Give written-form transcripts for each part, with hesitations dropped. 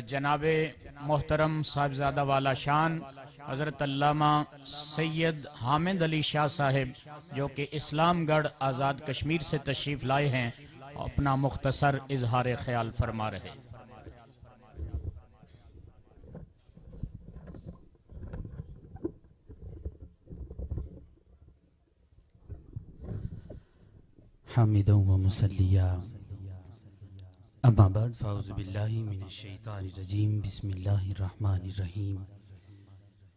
جناب محترم صاحبزادہ والا شان حضرت علامہ سید حامد علی شاہ صاحب جو کہ اسلام گڑھ آزاد کشمیر سے تشریف لائے ہیں، اپنا مختصر اظہار خیال فرما رہے۔ حامدا و مسلیا اما بعد فاعوذ باللہ من الشیطان الرجیم بسم اللہ الرحمن الرحیم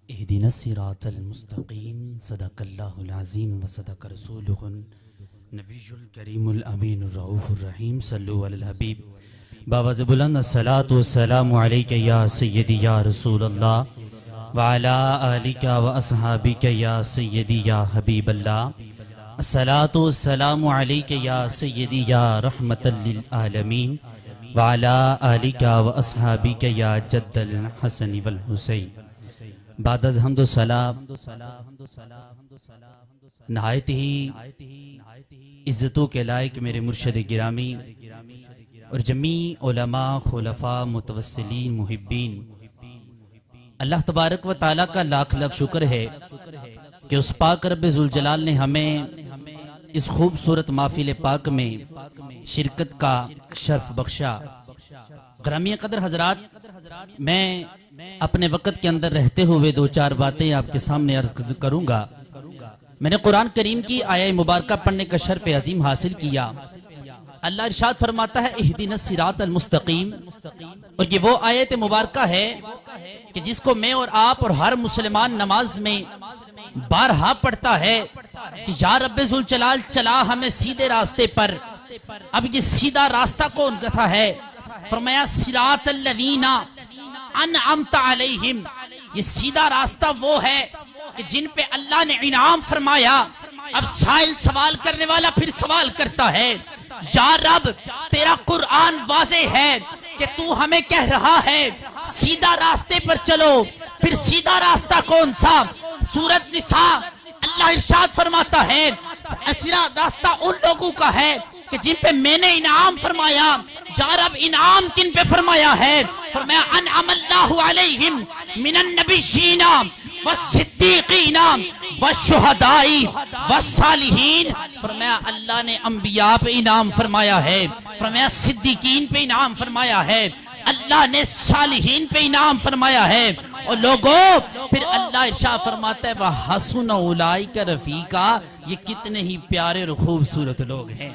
اہدنا الصراط المستقیم صدق اللہ العظیم و صدق رسولہ النبی الکریم الامین الرؤوف الرحیم صلو علی الحبیب باوز بلند الصلاة والسلام علیک یا سیدی یا رسول اللہ وعلا آلک و اصحابک یا سیدی یا حبیب اللہ الصلاة والسلام علیک یا سیدی یا رحمت للعالمین وعلا آلک و اصحابک یا جد الحسن والحسین۔ بعد از حمد و سلام نہایت ہی عزتوں کے لائق میرے مرشد گرامی اور جمیع علماء خلفاء متوسلین محبین، اللہ تبارک و تعالیٰ کا لاکھ لاکھ شکر ہے کہ اس پاک رب ذوالجلال نے ہمیں اس خوبصورت محفل پاک میں شرکت کا شرف بخشا۔ گرامی قدر حضرات، میں اپنے وقت کے اندر رہتے ہوئے دو چار باتیں آپ کے سامنے عرض کروں گا۔ میں نے قرآن کریم کی آیہ مبارکہ پڑھنے کا شرف عظیم حاصل کیا۔ اللہ ارشاد فرماتا ہے اہدنا الصراط المستقیم، اور یہ وہ آیت مبارکہ ہے کہ جس کو میں اور آپ اور ہر مسلمان نماز میں بارہا پڑھتا ہے کہ یا رب ذوالجلال چلا ہمیں سیدھے راستے پر۔ اب یہ سیدھا راستہ کون کہتا ہے؟ فرمایا صراط الذین انعمت علیہم، یہ سیدھا راستہ وہ ہے کہ جن پہ اللہ نے انعام فرمایا۔ اب سائل سوال کرنے والا پھر سوال کرتا ہے، یا رب تیرا قرآن واضح ہے کہ تو ہمیں کہہ رہا ہے سیدھا راستے پر چلو، پھر سیدھا راستہ کون سا؟ سورۃ نساء اللہ ارشاد فرماتا ہے سیدھا راستہ ان لوگوں کا ہے کہ جن پہ میں نے انعام فرمایا۔ یا رب انعام کن پہ فرمایا ہے؟ فرمایا انعم اللہ علیہم من النبیین والصدیقین والشہداء والصالحین۔ فرمایا اللہ نے انبیاء پہ انعام فرمایا ہے، فرمایا صدیقین پہ انعام فرمایا ہے، اللہ نے صالحین پہ انعام فرمایا ہے۔ اور لوگوں پھر اللہ ارشاد فرماتا ہے وَحَسُنَ أُولَئِكَ رَفِيقًا، یہ کتنے ہی پیارے اور خوبصورت لوگ ہیں۔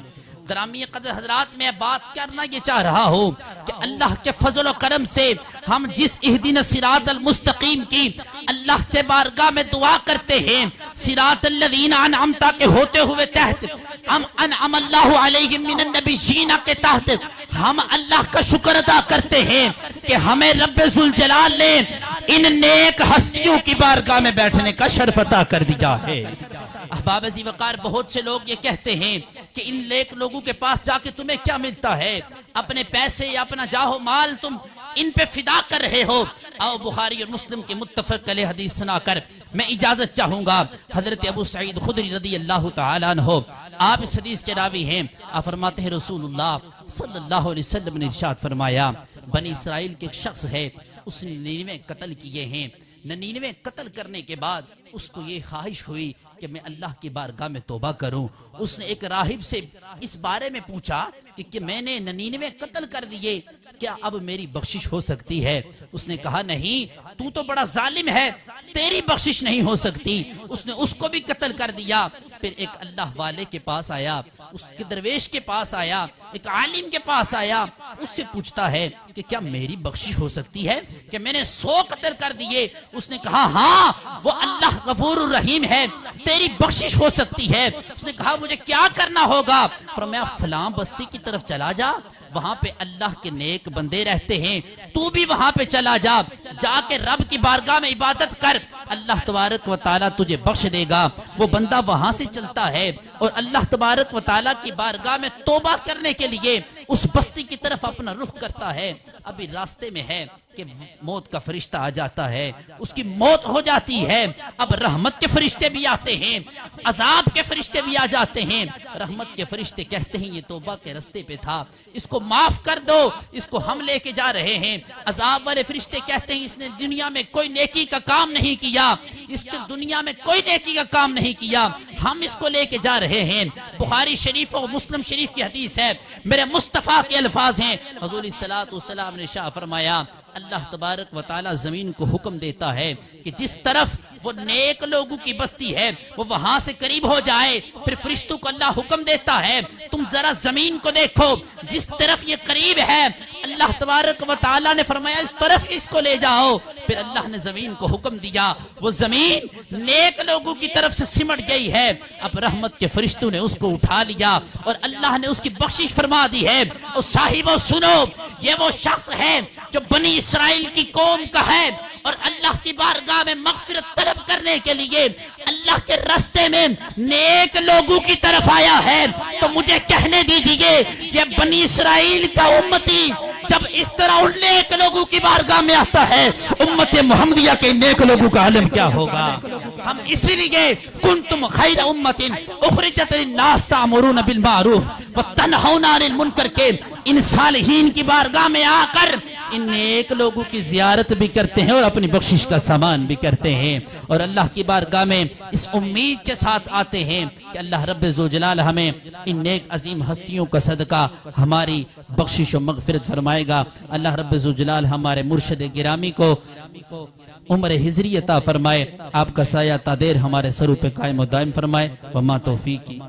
گرامی قدر حضرات، میں بات کرنا یہ چاہ رہا ہوں کہ اللہ کے فضل و کرم سے ہم جس اہدنا الصراط المستقیم کی اللہ سے بارگاہ میں دعا کرتے ہیں، صراط الذین انعمت کے ہوتے ہوئے تحت انعم اللہ علیہم من النبیین کے تحت ہم اللہ کا شکر ادا کرتے ہیں کہ ہمیں رب ذوالجلال نے ان نیک ہستیوں کی بارگاہ میں بیٹھنے کا شرف عطا کر دیا ہے۔ احباب عزیز وقار، بہت سے لوگ یہ کہتے ہیں کہ ان نیک لوگوں کے پاس جا کے تمہیں کیا ملتا ہے؟ اپنے پیسے یا اپنا جاہ و مال تم ان پہ فدا کر رہے ہو۔ آؤ بخاری اور مسلم کے متفق علیہ حدیث سنا کر میں اجازت چاہوں گا۔ حضرت ابو سعید خدری رضی اللہ تعالیٰ عنہ آپ اس حدیث کے راوی ہیں۔ آپ فرماتے ہیں رسول اللہ صلی اللہ علیہ وسلم نے ارشاد فرمایا بنی اسرائیل کے ایک شخص ہے، اس نے 99 قتل کیے ہیں۔ 99 قتل کرنے کے بعد اس کو یہ خواہش ہوئی کہ میں اللہ کی بارگاہ میں توبہ کروں۔ اس نے ایک راہب سے اس بارے میں پوچھا کہ میں نے 99 قتل کر دیے، کیا اب میری بخشش ہو سکتی ہے؟ اس نے کہا نہیں، تو بڑا ظالم ہے، تیری بخشش نہیں ہو سکتی۔ اس نے اس کو بھی قتل کر دیا۔ پھر ایک اللہ والے کے پاس آیا، اس کے درویش کے پاس آیا، ایک عالم کے پاس آیا، اس سے پوچھتا ہے کہ کیا میری بخشش ہو سکتی ہے کہ میں نے 100 قتل کر دیے؟ اس نے کہا ہاں، وہ اللہ غفور الرحیم ہے، تیری بخشش ہو سکتی ہے۔ اس نے کہا مجھے کیا کرنا ہوگا؟ فرمایا فلاں بستی کی طرف چلا جا، وہاں پہ اللہ کے نیک بندے رہتے ہیں، تو بھی وہاں پہ چلا جا، جا کے رب کی بارگاہ میں عبادت کر، اللہ تبارک و تعالیٰ تجھے بخش دے گا۔ وہ بندہ وہاں سے چلتا ہے اور اللہ تبارک و تعالیٰ کی بارگاہ میں توبہ کرنے کے لیے اس بستی کی طرف اپنا رخ کرتا ہے، ابھی راستے میں ہے کہ موت کا فرشتہ آ جاتا ہے، اس کی موت ہو جاتی ہے۔ اب رحمت کے فرشتے بھی آتے ہیں، عذاب کے فرشتے بھی آ جاتے ہیں۔ رحمت کے فرشتے کہتے ہیں یہ توبہ کے رستے پہ تھا، اس کو معاف کر دو، اس کو ہم لے کے جا رہے ہیں۔ عذاب والے فرشتے کہتے ہیں اس نے دنیا میں کوئی نیکی کا کام نہیں کیا، اس کے دنیا میں کوئی نیکی کا کام نہیں کیا، ہم اس کو لے کے جا رہے ہیں۔ بخاری شریف اور مسلم شریف کی حدیث ہے، میرے مصطفیٰ کے الفاظ ہیں، حضور صلی اللہ علیہ وسلم نے شاہ فرمایا اللہ تبارک و تعالی زمین کو حکم دیتا ہے کہ جس طرف وہ نیک لوگوں کی بستی ہے وہ وہاں سے قریب ہو جائے، پھر فرشتوں کو اللہ حکم دیتا ہے تم ذرا زمین کو دیکھو، جس طرف یہ قریب ہے اللہ تبارک و تعالی نے فرمایا اس طرف اس کو لے جاؤ، پھر اللہ نے زمین کو حکم دیا، وہ زمین نیک لوگوں کی طرف سے سمٹ گئی ہے، اب رحمت کے فرشتوں نے اس کو اٹھا لیا اور اللہ نے اس کی بخشش فرما دی ہے۔ اور صاحبو سنو، یہ وہ شخص ہے جو بنی اسرائیل کی قوم کا ہے اور اللہ کی بارگاہ میں مغفرت طلب کرنے کے لیے اللہ کے راستے میں نیک لوگوں کی طرف آیا ہے، تو مجھے کہنے دیجئے یہ بنی اسرائیل کا امتی جب اس طرح ان نیک لوگوں کی بارگاہ میں آتا ہے، امت محمدیہ کے نیک لوگوں کا عالم کیا ہوگا؟ ہم اسی لیے کنتم خیر امت اخرجت للناس تأمرون بالمعروف وتنہون عن المنکر کے ان صالحین کی بارگاہ میں آ کر ان نیک لوگوں کی زیارت بھی کرتے ہیں اور اپنی بخشش کا سامان بھی کرتے ہیں، اور اللہ کی بارگاہ میں اس امید کے ساتھ آتے ہیں کہ اللہ رب ذوالجلال ہمیں ان نیک عظیم ہستیوں کا صدقہ ہماری بخشش و مغفرت فرمائے گا۔ اللہ رب ذوالجلال ہمارے مرشد گرامی کو عمر حضری عطا فرمائے، آپ کا سایہ تا دیر ہمارے سروں پہ قائم و دائم فرمائے، وما توفیقی